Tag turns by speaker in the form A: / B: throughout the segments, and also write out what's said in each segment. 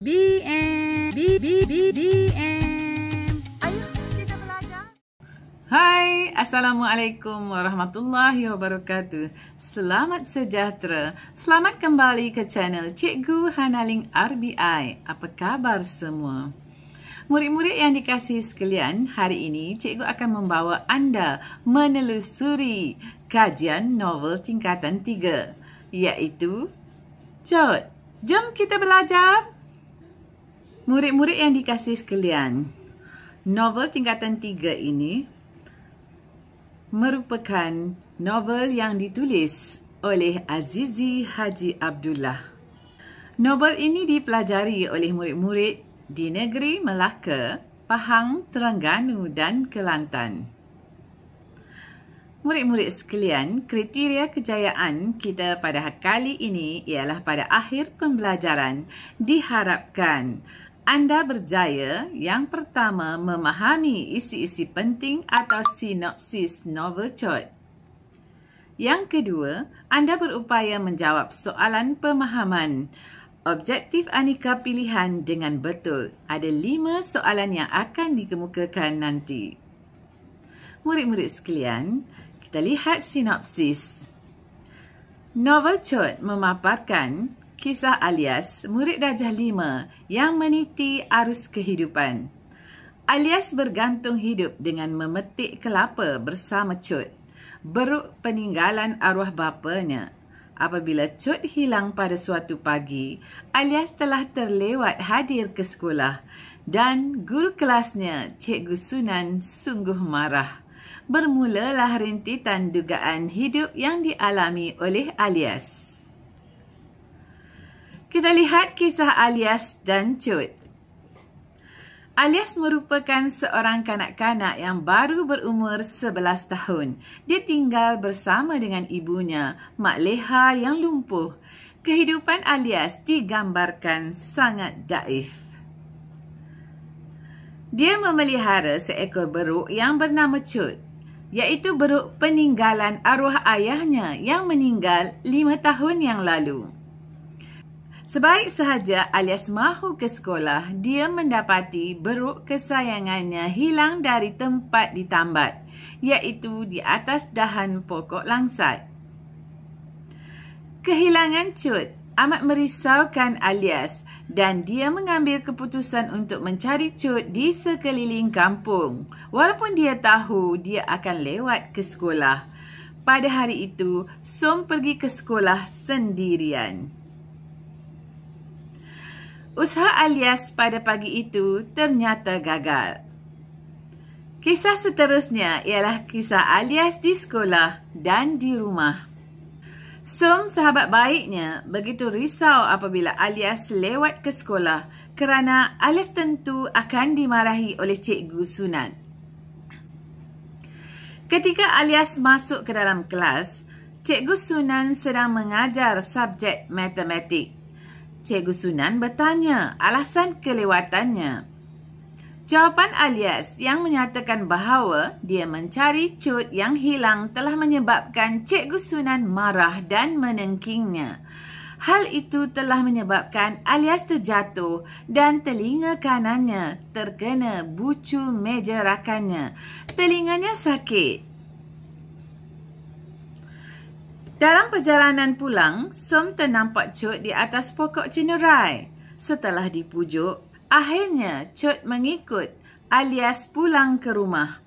A: BM. Ayo kita belajar. Hai, Assalamualaikum warahmatullahi wabarakatuh. Selamat sejahtera. Selamat kembali ke channel Cikgu Hanaling RBI. Apa khabar semua? Murid-murid yang dikasihi sekalian, hari ini cikgu akan membawa anda menelusuri kajian novel tingkatan 3, iaitu Cut. Jom kita belajar. Murid-murid yang dikasihi sekalian, novel tingkatan 3 ini merupakan novel yang ditulis oleh Azizi Haji Abdullah. Novel ini dipelajari oleh murid-murid di negeri Melaka, Pahang, Terengganu dan Kelantan. Murid-murid sekalian, kriteria kejayaan kita pada kali ini ialah pada akhir pembelajaran diharapkan anda berjaya yang pertama memahami isi-isi penting atau sinopsis novel Cut. Yang kedua, anda berupaya menjawab soalan pemahaman objektif aneka pilihan dengan betul. Ada 5 soalan yang akan dikemukakan nanti. Murid-murid sekalian, kita lihat sinopsis. Novel Cut memaparkan kisah Alias, murid darjah 5 yang meniti arus kehidupan. Alias bergantung hidup dengan memetik kelapa bersama Cut. Beruk peninggalan arwah bapanya. Apabila Cut hilang pada suatu pagi, Alias telah terlewat hadir ke sekolah dan guru kelasnya, Cikgu Sunan, sungguh marah. Bermulalah rintitan dugaan hidup yang dialami oleh Alias. Kita lihat kisah Alias dan Cut. Alias merupakan seorang kanak-kanak yang baru berumur 11 tahun. Dia tinggal bersama dengan ibunya, Mak Leha yang lumpuh. Kehidupan Alias digambarkan sangat daif. Dia memelihara seekor beruk yang bernama Cut, iaitu beruk peninggalan arwah ayahnya yang meninggal 5 tahun yang lalu. Sebaik sahaja Alias mahu ke sekolah, dia mendapati beruk kesayangannya hilang dari tempat ditambat, iaitu di atas dahan pokok langsat. Kehilangan Cut amat merisaukan Alias dan dia mengambil keputusan untuk mencari Cut di sekeliling kampung, walaupun dia tahu dia akan lewat ke sekolah. Pada hari itu, Som pergi ke sekolah sendirian. Usaha Alias pada pagi itu ternyata gagal. Kisah seterusnya ialah kisah Alias di sekolah dan di rumah. Som, sahabat baiknya, begitu risau apabila Alias lewat ke sekolah kerana Alias tentu akan dimarahi oleh Cikgu Sunan. Ketika Alias masuk ke dalam kelas, Cikgu Sunan sedang mengajar subjek matematik. Cikgu Sunan bertanya alasan kelewatannya. Jawapan Alias yang menyatakan bahawa dia mencari Cut yang hilang telah menyebabkan Cikgu Sunan marah dan menengkingnya. Hal itu telah menyebabkan Alias terjatuh dan telinga kanannya terkena bucu meja rakannya. Telinganya sakit. Dalam perjalanan pulang, Som ternampak Cut di atas pokok cenerai. Setelah dipujuk, akhirnya Cut mengikut Alias pulang ke rumah.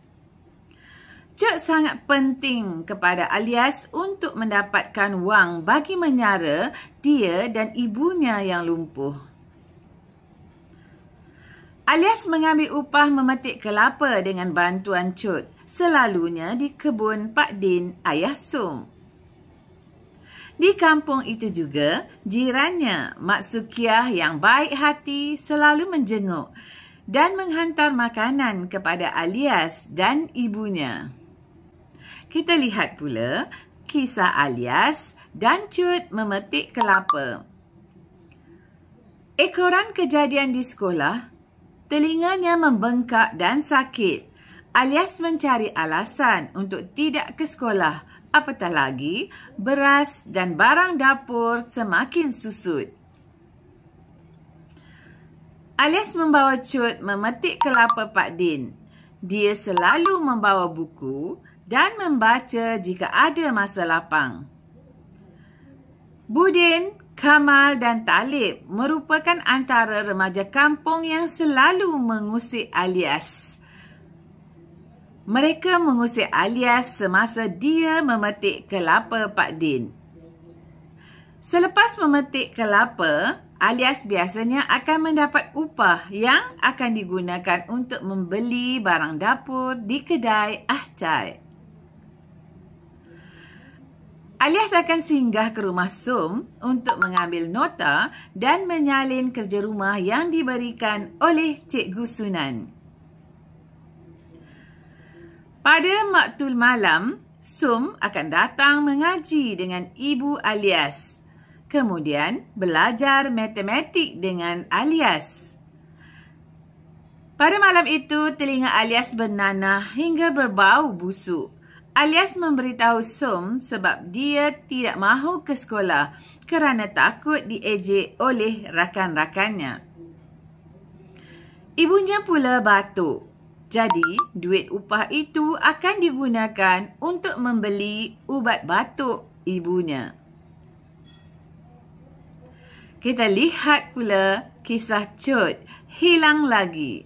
A: Cut sangat penting kepada Alias untuk mendapatkan wang bagi menyara dia dan ibunya yang lumpuh. Alias mengambil upah memetik kelapa dengan bantuan Cut, selalunya di kebun Pak Din, ayah Som. Di kampung itu juga, jirannya, Mak Sukiah yang baik hati selalu menjenguk dan menghantar makanan kepada Alias dan ibunya. Kita lihat pula kisah Alias dan Cut memetik kelapa. Ekoran kejadian di sekolah, telinganya membengkak dan sakit. Alias mencari alasan untuk tidak ke sekolah. Apatah lagi, beras dan barang dapur semakin susut. Alias membawa Cut memetik kelapa Pak Din. Dia selalu membawa buku dan membaca jika ada masa lapang. Budin, Kamal dan Talib merupakan antara remaja kampung yang selalu mengusik Alias. Mereka mengusik Alias semasa dia memetik kelapa Pak Din. Selepas memetik kelapa, Alias biasanya akan mendapat upah yang akan digunakan untuk membeli barang dapur di kedai Ahcai. Alias akan singgah ke rumah Som untuk mengambil nota dan menyalin kerja rumah yang diberikan oleh Cikgu Sunan. Pada maktul malam, Som akan datang mengaji dengan ibu Alias. Kemudian belajar matematik dengan Alias. Pada malam itu, telinga Alias bernanah hingga berbau busuk. Alias memberitahu Som sebab dia tidak mahu ke sekolah kerana takut diejek oleh rakan-rakannya. Ibunya pula batuk. Jadi, duit upah itu akan digunakan untuk membeli ubat batuk ibunya. Kita lihat pula kisah Cut hilang lagi.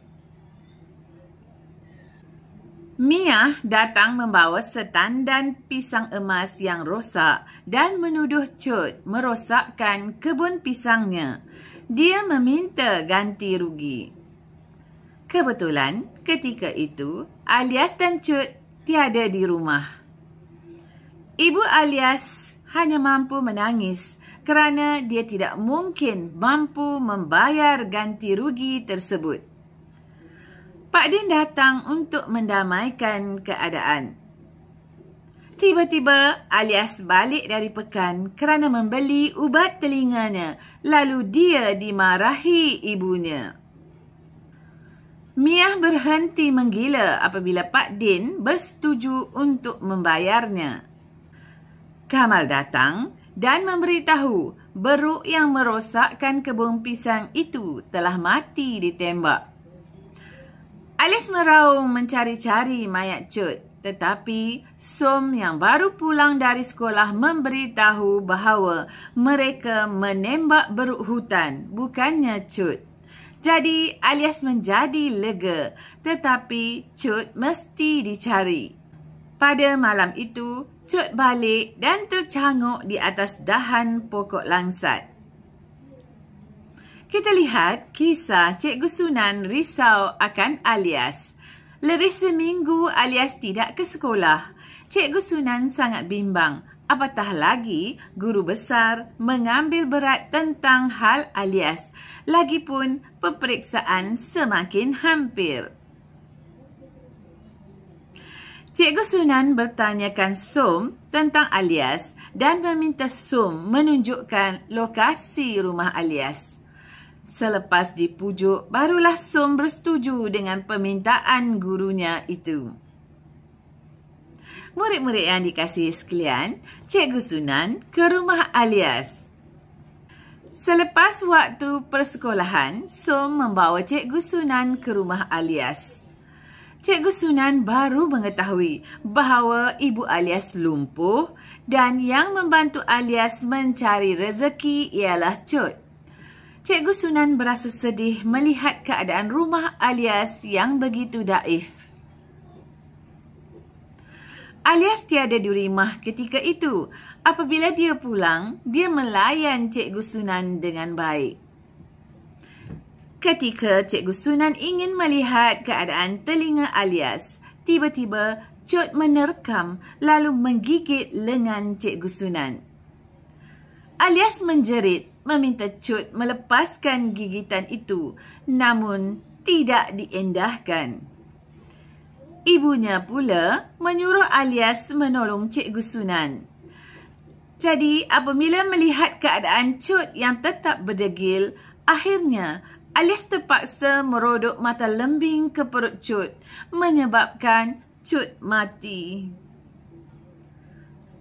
A: Mia datang membawa setandan pisang emas yang rosak dan menuduh Cut merosakkan kebun pisangnya. Dia meminta ganti rugi. Kebetulan ketika itu Alias dan Cut tiada di rumah. Ibu Alias hanya mampu menangis kerana dia tidak mungkin mampu membayar ganti rugi tersebut. Pak Din datang untuk mendamaikan keadaan. Tiba-tiba Alias balik dari pekan kerana membeli ubat telinganya, lalu dia dimarahi ibunya. Mia berhenti menggila apabila Pak Din bersetuju untuk membayarnya. Kamal datang dan memberitahu beruk yang merosakkan kebun pisang itu telah mati ditembak. Alias meraung mencari-cari mayat Cut, tetapi Som yang baru pulang dari sekolah memberitahu bahawa mereka menembak beruk hutan, bukannya Cut. Jadi Alias menjadi lega, tetapi Cut mesti dicari. Pada malam itu, Cut balik dan tercanguk di atas dahan pokok langsat. Kita lihat kisah Cikgu Sunan risau akan Alias. Lebih seminggu Alias tidak ke sekolah. Cikgu Sunan sangat bimbang. Apatah lagi, guru besar mengambil berat tentang hal Alias. Lagipun peperiksaan semakin hampir. Cikgu Sunan bertanyakan Som tentang Alias dan meminta Som menunjukkan lokasi rumah Alias. Selepas dipujuk, barulah Som bersetuju dengan permintaan gurunya itu. Murid-murid yang dikasihi sekalian, Cikgu Sunan ke rumah Alias. Selepas waktu persekolahan, Som membawa Cikgu Sunan ke rumah Alias. Cikgu Sunan baru mengetahui bahawa ibu Alias lumpuh dan yang membantu Alias mencari rezeki ialah Cut. Cikgu Sunan berasa sedih melihat keadaan rumah Alias yang begitu daif. Alias tiada di rumah ketika itu. Apabila dia pulang, dia melayan Cikgu Sunan dengan baik. Ketika Cikgu Sunan ingin melihat keadaan telinga Alias, tiba-tiba Cut menerkam lalu menggigit lengan Cikgu Sunan. Alias menjerit meminta Cut melepaskan gigitan itu, namun tidak diendahkan. Ibunya pula menyuruh Alias menolong Cikgu Sunan. Jadi apabila melihat keadaan Cut yang tetap berdegil, akhirnya Alias terpaksa merodok mata lembing ke perut Cut, menyebabkan Cut mati.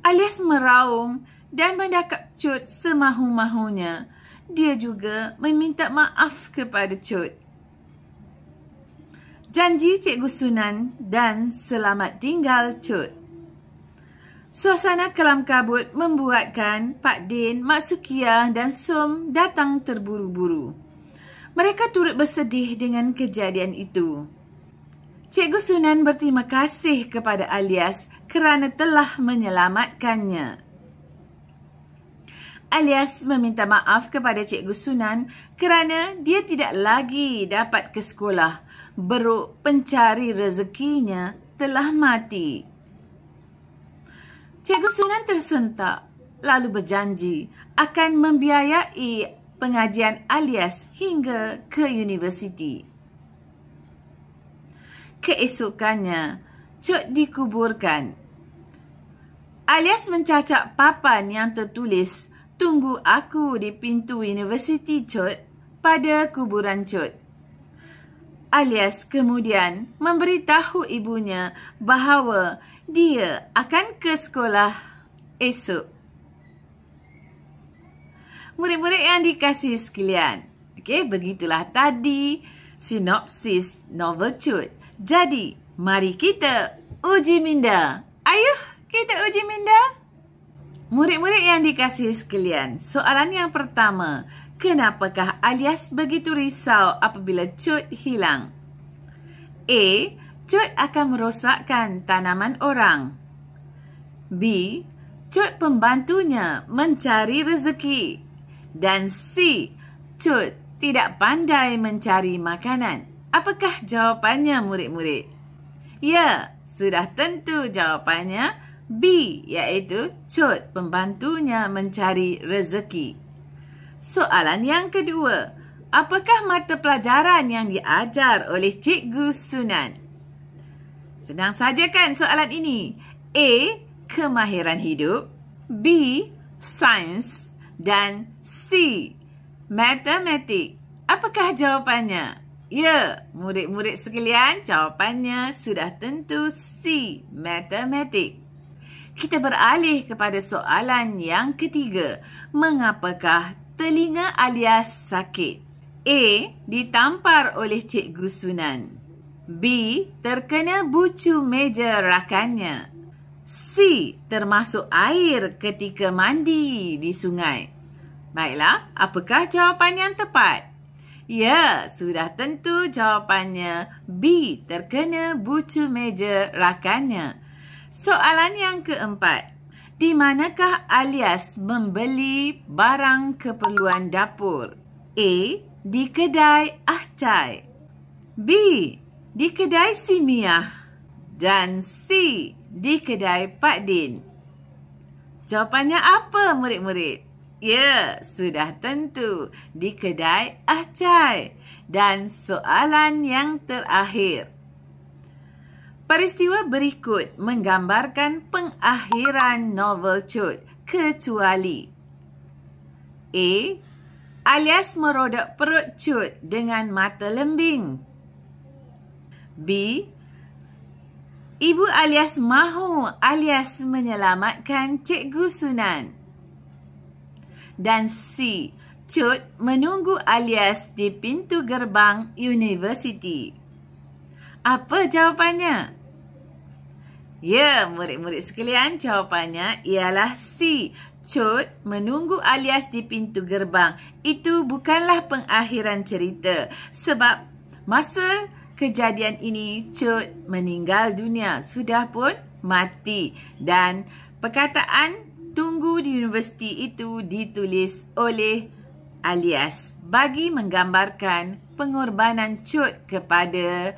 A: Alias meraung dan mendakap Cut semahu-mahunya. dia juga meminta maaf kepada Cut. Janji Cikgu Sunan dan selamat tinggal Cut. Suasana kelam kabut membuatkan Pak Din, Mak Sukiah dan Som datang terburu-buru. Mereka turut bersedih dengan kejadian itu. Cikgu Sunan berterima kasih kepada Alias kerana telah menyelamatkannya. Alias meminta maaf kepada Cikgu Sunan kerana dia tidak lagi dapat ke sekolah. Beruk pencari rezekinya telah mati. Cikgu Sunan tersentak lalu berjanji akan membiayai pengajian Alias hingga ke universiti. Keesokannya, Cut dikuburkan. Alias mencacak papan yang tertulis, "Tunggu aku di pintu universiti Cut," pada kuburan Cut. Alias kemudian memberitahu ibunya bahawa dia akan ke sekolah esok. Murid-murid yang dikasihi sekalian, begitulah tadi sinopsis novel Cut. Jadi, mari kita uji minda. Ayuh, kita uji minda. Murid-murid yang dikasihi sekalian, soalan yang pertama, kenapakah Alias begitu risau apabila Cut hilang? A. Cut akan merosakkan tanaman orang. B. Cut pembantunya mencari rezeki. Dan C. Cut tidak pandai mencari makanan. Apakah jawapannya, murid-murid? Ya, sudah tentu jawapannya B, iaitu Cut pembantunya mencari rezeki. Soalan yang kedua, apakah mata pelajaran yang diajar oleh Cikgu Sunan? Senang saja kan soalan ini? A. Kemahiran hidup, B. Sains dan C. Matematik. Apakah jawapannya? Ya, murid-murid sekalian, jawapannya sudah tentu C. Matematik. Kita beralih kepada soalan yang ketiga. Mengapakah telinga Alias sakit? A. Ditampar oleh Cikgu Sunan. B. Terkena bucu meja rakannya. C. Termasuk air ketika mandi di sungai. Baiklah, apakah jawapan yang tepat? Ya, sudah tentu jawapannya B. Terkena bucu meja rakannya. Soalan yang keempat. Di manakah Alias membeli barang keperluan dapur? A. Di kedai Ahcai. B. Di kedai Simiah. Dan C. Di kedai Pak Din. Jawapannya apa, murid-murid? Ya, sudah tentu di kedai Ahcai. Dan soalan yang terakhir. Peristiwa berikut menggambarkan pengakhiran novel Cut, kecuali A. Alias merodok perut Cut dengan mata lembing. B. Ibu Alias mahu Alias menyelamatkan Cikgu Sunan. Dan C. Cut menunggu Alias di pintu gerbang universiti. Apa jawapannya? Ya, murid-murid sekalian, jawapannya ialah C. Cut menunggu Alias di pintu gerbang. Itu bukanlah pengakhiran cerita. Sebab masa kejadian ini, Cut meninggal dunia. Sudah pun mati. Dan perkataan tunggu di universiti itu ditulis oleh Alias bagi menggambarkan pengorbanan Cut kepada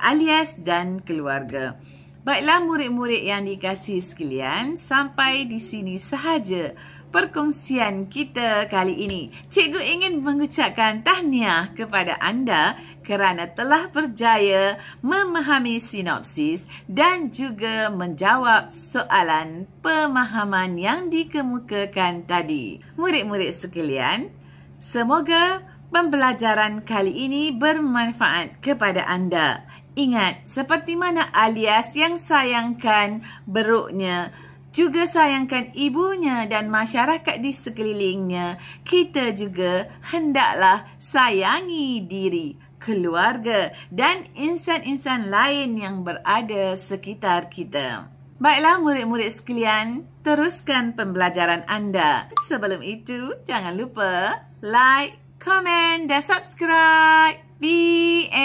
A: Alias dan keluarga. Baiklah murid-murid yang dikasihi sekalian, sampai di sini sahaja perkongsian kita kali ini. Cikgu ingin mengucapkan tahniah kepada anda kerana telah berjaya memahami sinopsis dan juga menjawab soalan pemahaman yang dikemukakan tadi. Murid-murid sekalian, semoga pembelajaran kali ini bermanfaat kepada anda. Ingat, seperti mana Alias yang sayangkan beruknya juga sayangkan ibunya dan masyarakat di sekelilingnya. Kita juga hendaklah sayangi diri, keluarga dan insan-insan lain yang berada sekitar kita. Baiklah murid-murid sekalian, teruskan pembelajaran anda. Sebelum itu, jangan lupa like, komen dan subscribe. BM.